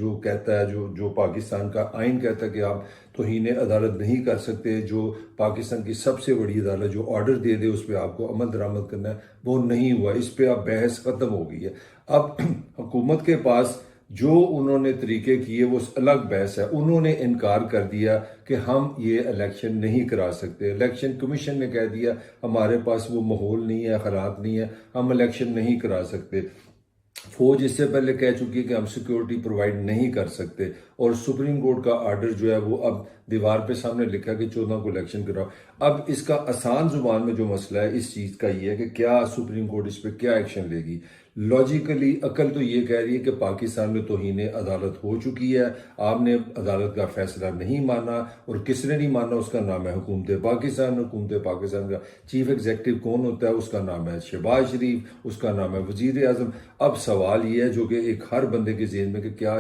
جو کہتا ہے جو پاکستان کا آئین کہتا ہے کہ آپ توہین عدالت نہیں کر سکتے، جو پاکستان کی سب سے بڑی عدالت جو آرڈر دے دے اس پہ آپ کو عمل درآمد کرنا ہے، وہ نہیں ہوا۔ اس پہ اب بحث ختم ہو گئی ہے۔ اب حکومت کے پاس جو انہوں نے طریقے کیے وہ الگ بحث ہے۔ انہوں نے انکار کر دیا کہ ہم یہ الیکشن نہیں کرا سکتے۔ الیکشن کمیشن نے کہہ دیا ہمارے پاس وہ ماحول نہیں ہے، حالات نہیں ہے، ہم الیکشن نہیں کرا سکتے۔ فوج اس سے پہلے کہہ چکی ہے کہ ہم سیکیورٹی پرووائڈ نہیں کر سکتے، اور سپریم کورٹ کا آرڈر جو ہے وہ اب دیوار پہ سامنے لکھا کہ 14 کو الیکشن کراؤ۔ اب اس کا آسان زبان میں جو مسئلہ ہے اس چیز کا یہ ہے کہ کیا سپریم کورٹ اس پہ کیا ایکشن لے گی۔ لاجیکلی عقل تو یہ کہہ رہی ہے کہ پاکستان میں توہین عدالت ہو چکی ہے، آپ نے عدالت کا فیصلہ نہیں مانا، اور کس نے نہیں مانا؟ اس کا نام ہے حکومت پاکستان۔ حکومت پاکستان کا چیف ایگزیکٹو کون ہوتا ہے؟ اس کا نام ہے شہباز شریف، اس کا نام ہے وزیر اعظم۔ اب سوال یہ ہے جو کہ ایک ہر بندے کے ذہن میں کہ کیا